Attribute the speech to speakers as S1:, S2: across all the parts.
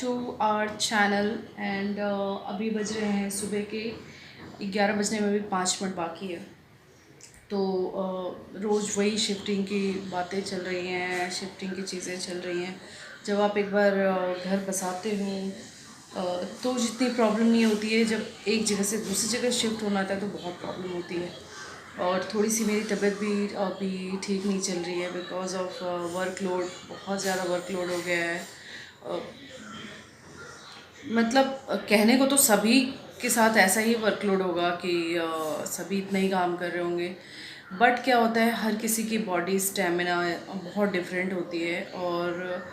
S1: To our channel and अभी बज रहे हैं सुबह के 11 बजने में भी 5 मिनट बाकी है। तो रोज़ वही शिफ्टिंग की बातें चल रही हैं, शिफ्टिंग की चीज़ें चल रही हैं। जब आप एक बार घर बसाते हो तो जितनी प्रॉब्लम नहीं होती है, जब एक जगह से दूसरी जगह शिफ्ट होना आता है तो बहुत प्रॉब्लम होती है। और थोड़ी सी मेरी तबीयत भी अभी ठीक नहीं चल रही है बिकॉज़ ऑफ वर्कलोड। बहुत ज़्यादा वर्कलोड हो गया है। मतलब कहने को तो सभी के साथ ऐसा ही वर्कलोड होगा कि सभी इतना ही काम कर रहे होंगे, बट क्या होता है हर किसी की बॉडी स्टेमिना बहुत डिफरेंट होती है। और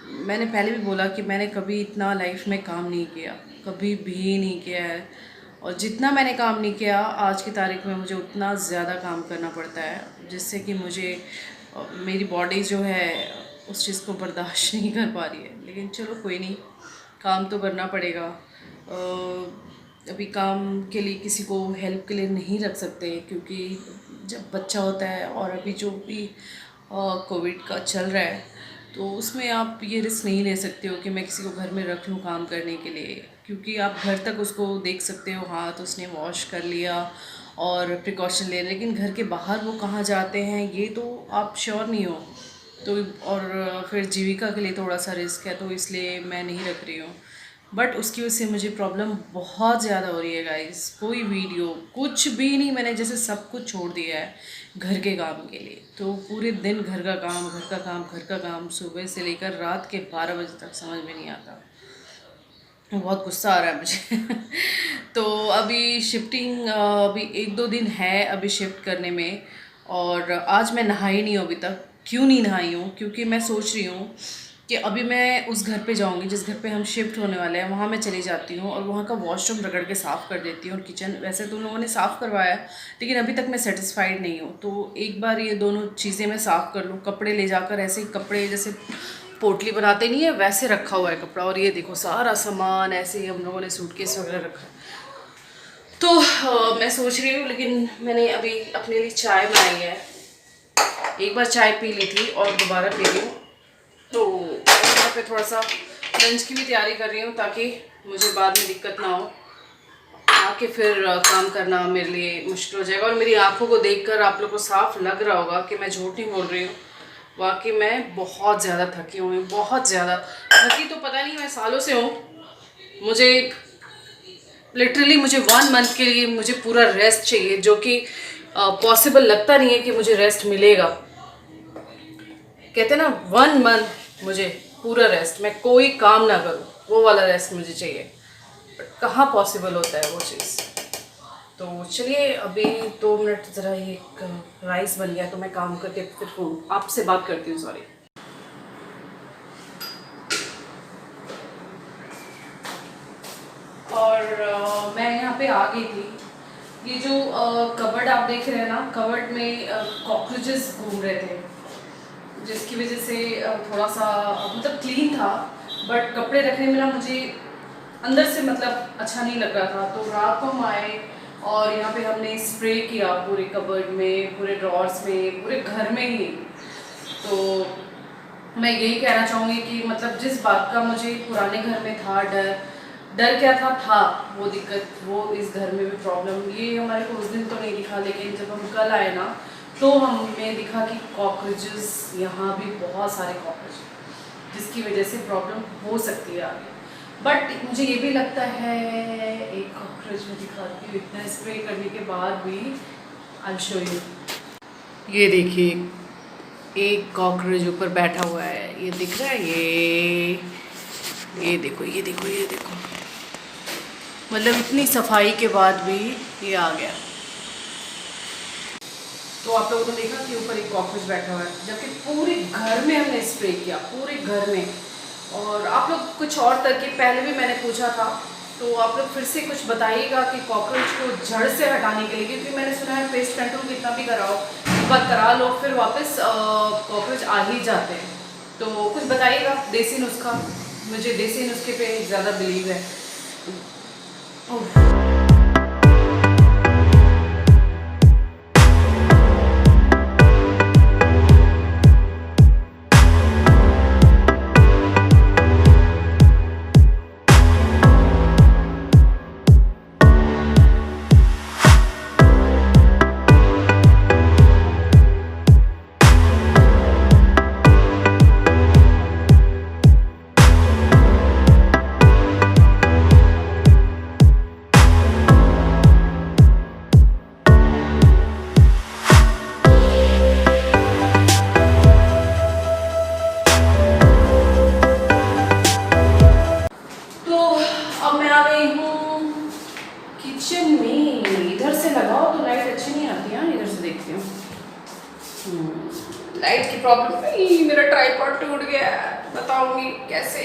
S1: मैंने पहले भी बोला कि मैंने कभी इतना लाइफ में काम नहीं किया, कभी भी नहीं किया है। और जितना मैंने काम नहीं किया आज की तारीख में मुझे उतना ज़्यादा काम करना पड़ता है, जिससे कि मुझे मेरी बॉडी जो है उस चीज़ को बर्दाश्त नहीं कर पा रही है। लेकिन चलो कोई नहीं, काम तो करना पड़ेगा। अभी काम के लिए किसी को हेल्प के लिए नहीं रख सकते, क्योंकि जब बच्चा होता है और अभी जो भी कोविड का चल रहा है तो उसमें आप ये रिस्क नहीं ले सकते हो कि मैं किसी को घर में रख लूँ काम करने के लिए, क्योंकि आप घर तक उसको देख सकते हो, हाँ तो उसने वॉश कर लिया और प्रिकॉशन ले, लेकिन घर के बाहर वो कहाँ जाते हैं ये तो आप श्योर नहीं हो। तो और फिर जीविका के लिए थोड़ा सा रिस्क है, तो इसलिए मैं नहीं रख रही हूँ। बट उसकी वजह से मुझे प्रॉब्लम बहुत ज़्यादा हो रही है गाइस। कोई वीडियो कुछ भी नहीं, मैंने जैसे सब कुछ छोड़ दिया है घर के काम के लिए। तो पूरे दिन घर का काम, घर का काम, घर का काम, सुबह से लेकर रात के 12 बजे तक, समझ में नहीं आता। बहुत गुस्सा आ रहा है मुझे तो अभी शिफ्टिंग अभी 1-2 दिन है अभी शिफ्ट करने में। और आज मैं नहाई नहीं हूँ अभी तक। क्यों नहीं नहाई हूँ? क्योंकि मैं सोच रही हूँ कि अभी मैं उस घर पे जाऊँगी जिस घर पे हम शिफ्ट होने वाले हैं, वहाँ मैं चली जाती हूँ और वहाँ का वॉशरूम रगड़ के साफ़ कर देती हूँ। और किचन वैसे तो उन लोगों ने साफ़ करवाया, लेकिन अभी तक मैं सेटिस्फाइड नहीं हूँ। तो एक बार ये दोनों चीज़ें मैं साफ़ कर लूँ। कपड़े ले जाकर ऐसे ही, कपड़े जैसे पोटली बनाते नहीं है वैसे रखा हुआ है कपड़ा। और ये देखो सारा सामान ऐसे ही हम लोगों ने सूटकेस वगैरह रखा है। तो मैं सोच रही हूँ, लेकिन मैंने अभी अपने लिए चाय बनाई है। एक बार चाय पी ली थी और दोबारा पी रही हूँ। तो यहाँ पे थोड़ा सा लंच की भी तैयारी कर रही हूँ ताकि मुझे बाद में दिक्कत ना हो, आके फिर काम करना मेरे लिए मुश्किल हो जाएगा। और मेरी आंखों को देखकर आप लोग को साफ लग रहा होगा कि मैं झूठ नहीं बोल रही हूँ। वाकई मैं बहुत ज़्यादा थकी हुई हूँ, बहुत ज़्यादा थकी तो पता नहीं, मैं सालों से हूँ। मुझे लिटरली मुझे 1 मंथ के लिए मुझे पूरा रेस्ट चाहिए, जो कि पॉसिबल लगता नहीं है कि मुझे रेस्ट मिलेगा। कहते हैं ना 1 मंथ मुझे पूरा रेस्ट, मैं कोई काम ना करूँ, वो वाला रेस्ट मुझे चाहिए। बट कहाँ पॉसिबल होता है वो चीज़। तो चलिए अभी 2 मिनट ज़रा एक राइस बन गया तो मैं काम करके फिर आपसे बात करती हूँ। सॉरी। और मैं यहाँ पे आ गई थी। ये जो कबर्ड आप देख रहे हैं ना, कबर्ड में कॉकरोचेस घूम रहे थे, जिसकी वजह से थोड़ा सा मतलब क्लीन था, बट कपड़े रखने में ना मुझे अंदर से मतलब अच्छा नहीं लग रहा था। तो रात को हम आए और यहाँ पे हमने स्प्रे किया पूरे कबर्ड में, पूरे ड्रॉर्स में, पूरे घर में ही। तो मैं यही कहना चाहूँगी कि मतलब जिस बात का मुझे पुराने घर में था डर क्या था वो दिक्कत, वो इस घर में भी प्रॉब्लम। ये हमारे को उस दिन तो नहीं दिखा, लेकिन जब हम कल आए ना तो हमें दिखा कि कॉकरोचेस, यहाँ भी बहुत सारे कॉकरोच, जिसकी वजह से प्रॉब्लम हो सकती है आगे। बट मुझे ये भी लगता है, एक कॉकरोच में दिखाती हूँ, इतना स्प्रे करने के बाद भी। आई शो यू, ये देखिए एक कॉकरोच ऊपर बैठा हुआ है, ये दिख रहा है, ये देखो, ये देखो, ये देखो। मतलब इतनी सफाई के बाद भी ये आ गया। तो आप लोगों ने देखा कि ऊपर एक कॉकरोच बैठा हुआ है, जबकि पूरे घर में हमने स्प्रे किया, पूरे घर में। और आप लोग कुछ और तरकीब पहले भी मैंने पूछा था, तो आप लोग फिर से कुछ बताइएगा कि कॉकरोच को जड़ से हटाने के लिए, क्योंकि मैंने सुना है पेस्ट कंट्रोल कितना भी कराओ, एक बार करा लो फिर वापस कॉकरोच आ ही जाते हैं। तो कुछ बताइएगा देसी नुस्खा, मुझे देसी नुस्खे पे ज़्यादा बिलीव है। देखती हूँ। लाइट की प्रॉब्लम नहीं, मेरा ट्राइपॉड टूट गया, बताऊंगी कैसे।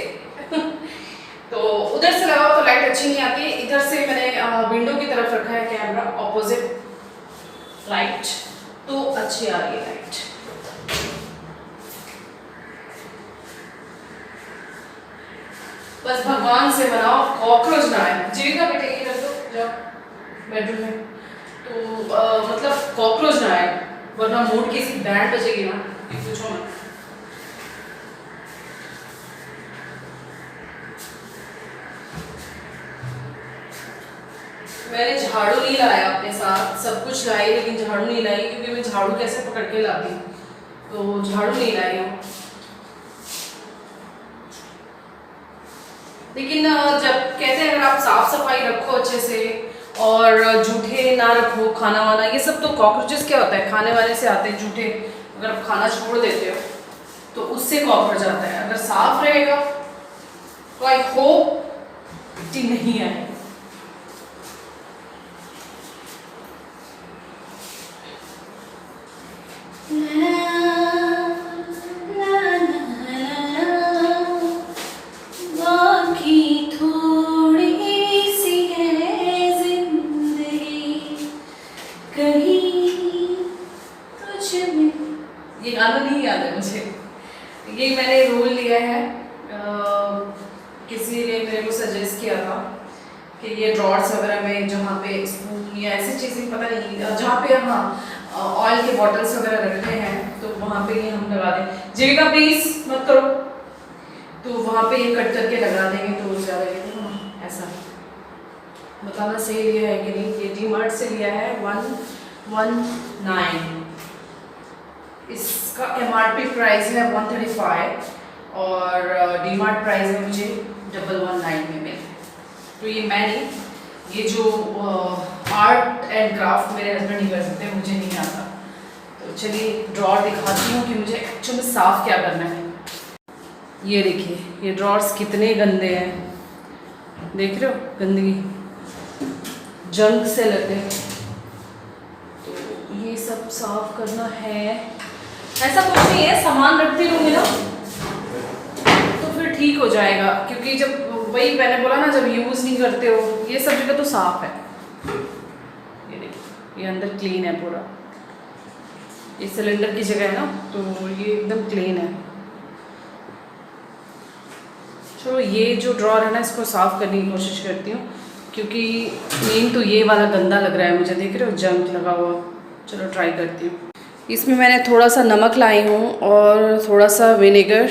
S1: तो उधर से लगाओ तो लाइट अच्छी नहीं आती। इधर से मैंने विंडो की तरफ रखा है कैमरा, ऑपोजिट लाइट, तो अच्छी आ रही है लाइट। बस भगवान से बनाओ कॉकरोच ना आए। जीविका बेटे ये रख दो, जाओ बेडरूम में। तो मतलब कॉकरोच ना आए, वरना मूड की सी बैंड बजेगी ना, पूछो मत। मैंने झाड़ू नहीं लाया अपने साथ, सब कुछ लाई लेकिन झाड़ू नहीं लाई, क्योंकि मैं झाड़ू कैसे पकड़ के लाती, तो झाड़ू नहीं लाई हूँ। लेकिन जब कहते हैं अगर आप साफ सफाई रखो अच्छे से और जूठे ना रखो खाना वाना, ये सब तो कॉकरोचेस क्या होता है, खाने वाने से आते हैं जूठे। अगर आप खाना छोड़ देते हो तो उससे कॉकरोच आता है। अगर साफ रहेगा तो आई होप कि नहीं आए। ये गाना नहीं याद है मुझे, ये मैंने रोल लिया है, किसी ने मेरे को सजेस्ट किया था कि ये ड्रॉर्स वगैरह में जहाँ पे स्पून या ऐसी चीज़ें पता नहीं, जहाँ पे हाँ ऑयल के बॉटल्स वगैरह रखते हैं तो वहाँ पे ये हम लगा दें। जीविका प्लीज मत करो, तो वहाँ पे ये कट करके लगा देंगे तो ज़्यादा ये ऐसा बताना सही लिया है कि नहीं। ये डीमार्ट से लिया है 119, इसका MRP प्राइस है 135 और डीमार्ट प्राइस है मुझे 119 में मिले। तो ये मैंने ये जो आर्ट एंड क्राफ्ट मेरे हस्बैंड ही कर सकते हैं, मुझे नहीं आता। तो चलिए ड्रॉर दिखाती हूँ कि मुझे एक्चुअली में साफ़ क्या करना है। ये देखिए ये ड्रॉर्स कितने गंदे हैं, देख रहे हो गंदगी, जंग से लगे। तो ये सब साफ करना है। ऐसा कुछ नहीं है, सामान रखती रहूँगी ना तो फिर ठीक हो जाएगा, क्योंकि जब वही मैंने बोला ना जब यूज़ नहीं करते हो ये सब जगह तो साफ है। ये देखिए ये अंदर क्लीन है पूरा, ये सिलेंडर की जगह है ना तो ये एकदम क्लीन है। चलो ये जो ड्रॉर है ना इसको साफ़ करने की कोशिश करती हूँ, क्योंकि मेन तो ये वाला गंदा लग रहा है मुझे, देख रहे हो जंक लगा हुआ। चलो ट्राई करती हूँ। इसमें मैंने थोड़ा सा नमक लाई हूँ और थोड़ा सा विनेगर,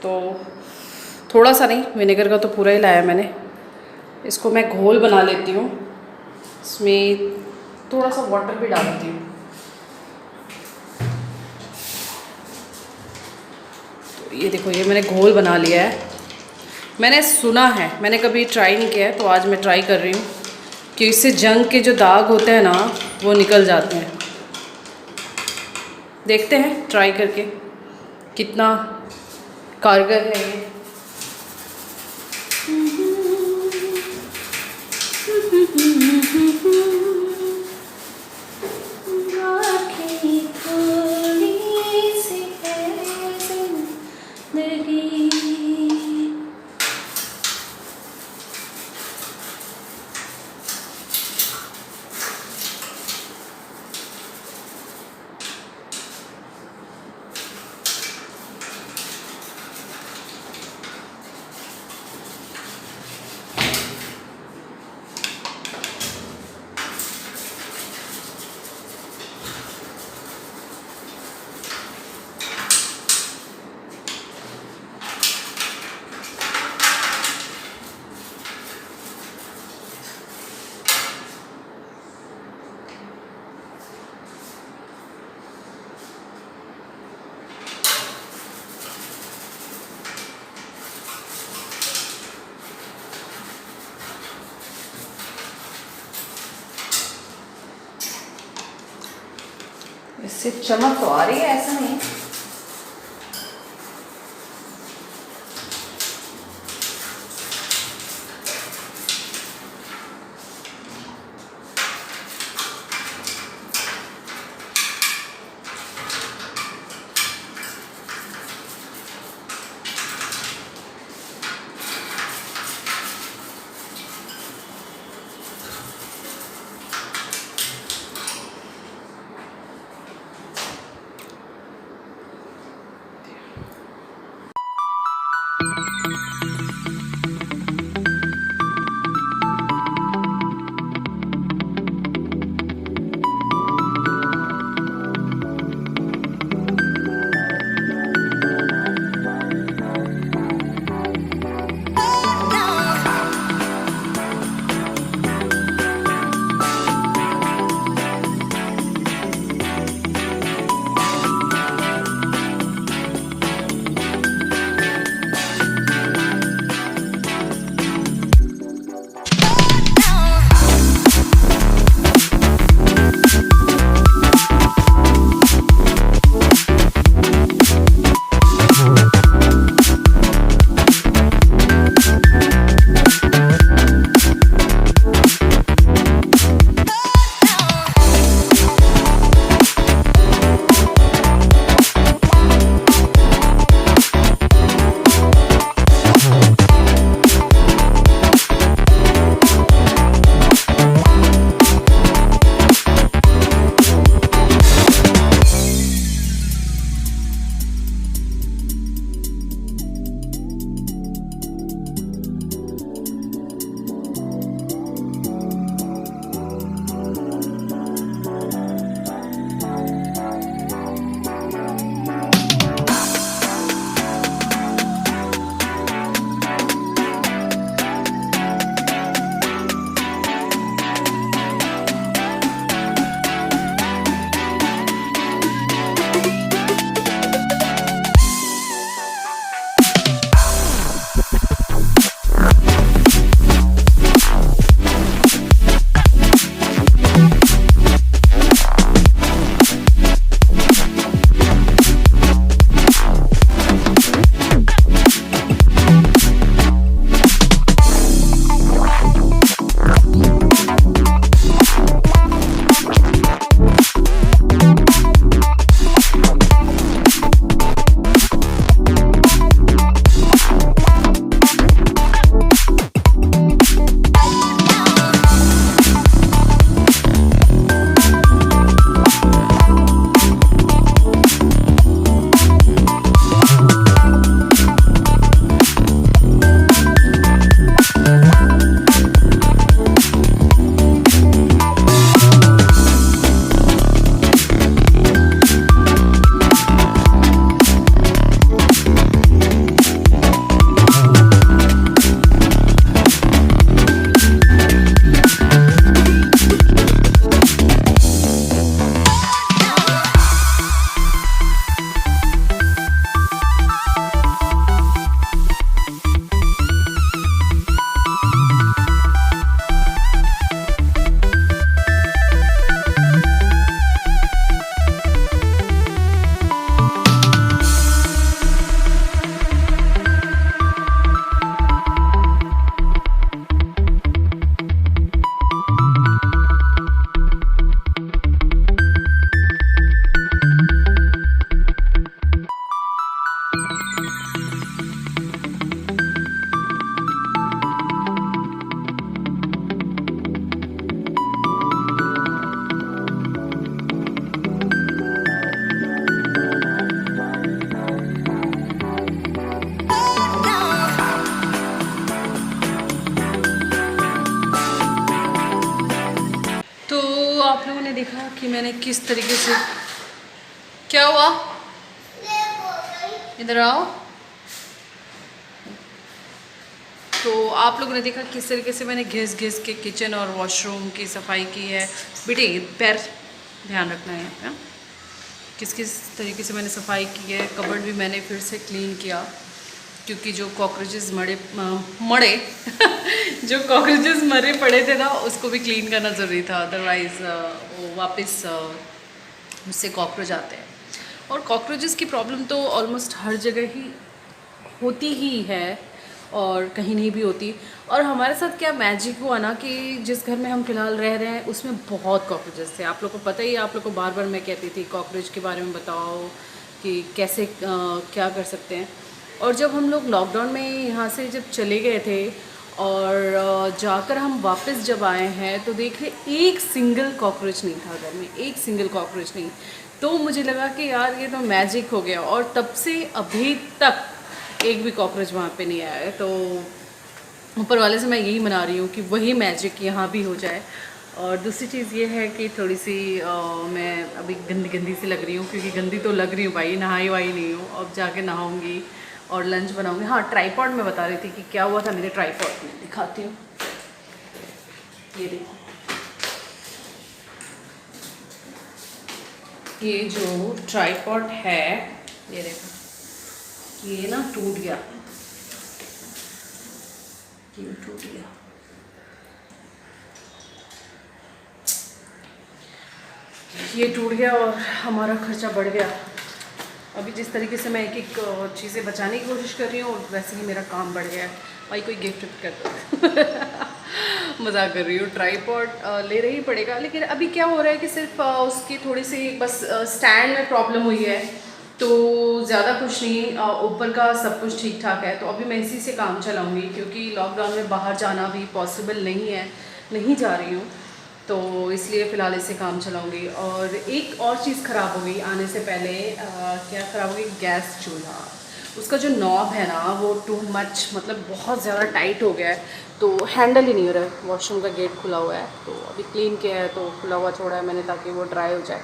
S1: तो थोड़ा सा नहीं, विनेगर का तो पूरा ही लाया मैंने। इसको मैं घोल बना लेती हूँ, इसमें थोड़ा सा वाटर भी डालती हूँ। तो ये देखो ये मैंने घोल बना लिया है। मैंने सुना है, मैंने कभी ट्राई नहीं किया है, तो आज मैं ट्राई कर रही हूँ कि इससे जंग के जो दाग होते हैं ना वो निकल जाते हैं। देखते हैं ट्राई करके कितना कारगर है ये। इससे चमक तो आ रही है, ऐसा नहीं। देखा कि मैंने किस तरीके से, क्या हुआ, इधर आओ। तो आप लोगों ने देखा किस तरीके से मैंने घिस घिस के किचन और वॉशरूम की सफाई की है। बेटे पैर ध्यान रखना है यहाँ पे। किस किस तरीके से मैंने सफाई की है। कबर्ड भी मैंने फिर से क्लीन किया क्योंकि जो कॉकरोचेस मरे जो कॉकरोचेस मरे पड़े थे ना, उसको भी क्लीन करना ज़रूरी था, अदरवाइज़ वो वापस उससे कॉकरोच आते हैं। और कॉकरोचेस की प्रॉब्लम तो ऑलमोस्ट हर जगह ही होती ही है और कहीं नहीं भी होती। और हमारे साथ क्या मैजिक हुआ ना कि जिस घर में हम फ़िलहाल रह रहे हैं उसमें बहुत कॉकरोचेस थे। आप लोग को पता ही है, आप लोग को बार बार मैं कहती थी कॉकरोच के बारे में बताओ कि कैसे क्या कर सकते हैं। और जब हम लोग लॉकडाउन में यहाँ से जब चले गए थे और जाकर हम वापस जब आए हैं तो देख रहे एक सिंगल कॉकरोच नहीं था घर में, एक सिंगल कॉकरोच नहीं। तो मुझे लगा कि यार ये तो मैजिक हो गया। और तब से अभी तक एक भी कॉकरोच वहाँ पे नहीं आया है। तो ऊपर वाले से मैं यही मना रही हूँ कि वही मैजिक यहाँ भी हो जाए। और दूसरी चीज़ ये है कि थोड़ी सी मैं अभी गंदी गंदी सी लग रही हूँ, क्योंकि गंदी तो लग रही हूँ भाई, नहाई वाई नहीं हूँ। अब जाके नहाऊंगी और लंच बनाऊंगी। हाँ, ट्राइपॉड में बता रही थी कि क्या हुआ था मेरे ट्राइपॉड में, दिखाती हूँ। ये देखो, ये जो ट्राइपॉड है, ये देखो, ये ना टूट गया, ये टूट गया। ये टूट गया और हमारा खर्चा बढ़ गया। अभी जिस तरीके से मैं एक एक चीज़ें बचाने की कोशिश कर रही हूँ, वैसे ही मेरा काम बढ़ गया है। भाई कोई गिफ्ट कर दो मजाक कर रही हूँ। ट्राइपॉड ले रही पड़ेगा, लेकिन अभी क्या हो रहा है कि सिर्फ उसकी थोड़ी सी बस स्टैंड में प्रॉब्लम हुई है, तो ज़्यादा कुछ नहीं। ऊपर का सब कुछ ठीक ठाक है। तो अभी मैं इसी से काम चलाऊँगी, क्योंकि लॉकडाउन में बाहर जाना भी पॉसिबल नहीं है, नहीं जा रही हूँ, तो इसलिए फ़िलहाल इससे काम चलाऊँगी। और एक और चीज़ ख़राब हो गई आने से पहले, क्या ख़राब हो गई, गैस चूल्हा। उसका जो नॉब है ना वो टू मच, मतलब बहुत ज़्यादा टाइट हो गया है, तो हैंडल ही नहीं हो रहा है। वॉशरूम का गेट खुला हुआ है, तो अभी क्लीन किया है तो खुला हुआ छोड़ा है मैंने ताकि वो ड्राई हो जाए।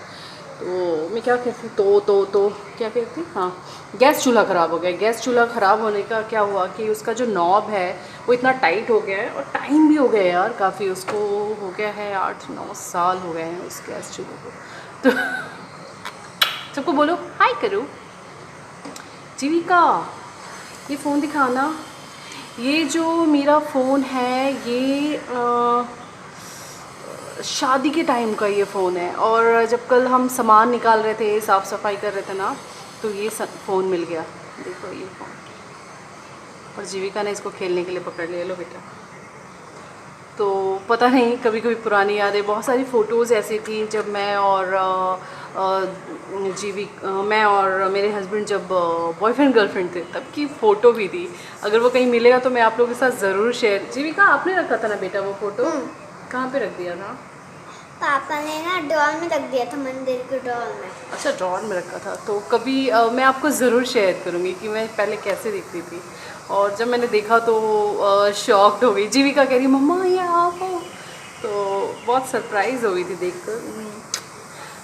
S1: तो मैं क्या कहती, तो क्या कहती, हाँ, गैस चूल्हा ख़राब हो गया। गैस चूल्हा ख़राब होने का क्या हुआ कि उसका जो नॉब है वो इतना टाइट हो गया है, और टाइम भी हो गया यार काफ़ी, उसको हो गया है 8-9 साल हो गए हैं उस गैस चूल्हे को। तो सबको बोलो हाय करो। जीविका, ये फ़ोन दिखाना। ये जो मेरा फ़ोन है ये शादी के टाइम का ये फ़ोन है, और जब कल हम सामान निकाल रहे थे, साफ़ सफाई कर रहे थे ना, तो ये फ़ोन मिल गया। देखो ये फ़ोन, और जीविका ने इसको खेलने के लिए पकड़ लिया। लो बेटा। तो पता नहीं, कभी कभी पुरानी यादें, बहुत सारी फ़ोटोज़ ऐसी थी जब मैं और मैं और मेरे हस्बैंड जब बॉयफ्रेंड गर्लफ्रेंड थे, तब की फ़ोटो भी थी। अगर वो कहीं मिलेगा तो मैं आप लोगों के साथ ज़रूर शेयर। जीविका, आपने रखा था ना बेटा वो फ़ोटो? कहाँ पे रख दिया था?
S2: पापा ने ना ड्रॉर में रख दिया था, मंदिर के ड्रॉर में।
S1: अच्छा, ड्रॉर में रखा था। तो कभी मैं आपको ज़रूर शेयर करूँगी कि मैं पहले कैसे दिखती थी। और जब मैंने देखा तो शॉक्ड हो गई। जीविका कह रही मम्मा ये आप हो, तो बहुत सरप्राइज़ हो गई थी देखकर।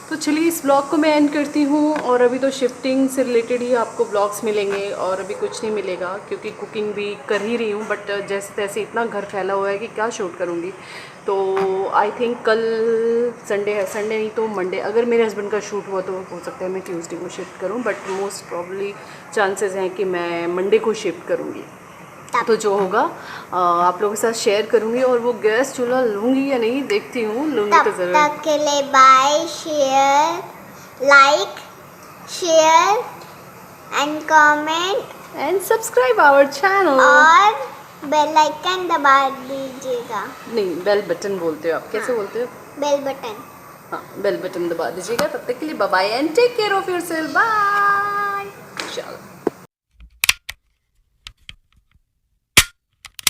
S1: तो चलिए इस ब्लॉग को मैं एंड करती हूँ। और अभी तो शिफ्टिंग से रिलेटेड ही आपको ब्लॉग्स मिलेंगे, और अभी कुछ नहीं मिलेगा क्योंकि कुकिंग भी कर ही रही हूँ, बट जैसे तैसे इतना घर फैला हुआ है कि क्या शूट करूँगी। तो आई थिंक कल संडे है, संडे नहीं तो मंडे, अगर मेरे हस्बैंड का शूट हुआ तो हो सकता है मैं ट्यूसडे को शिफ्ट करूँ, बट मोस्ट प्रॉब्ली चांसेस हैं कि मैं मंडे को शिफ्ट करूँगी। तो जो होगा आप लोगों के साथ शेयर करूँगी। और वो गैस चूल्हा लूँगी या नहीं, देखती हूँ, लूँगी तो ज़रूर।
S2: तब तक के लिए bye, share, like, share and comment
S1: and subscribe our channel,
S2: और बेल आइकन दबा दीजिएगा।
S1: नहीं, बेल बटन बोलते हो आप, कैसे बोलते हो?
S2: Bell button.
S1: हाँ, बेल बटन दबा दीजिएगा। तब तक के लिए bye bye and take care of yourself. Bye. चलो।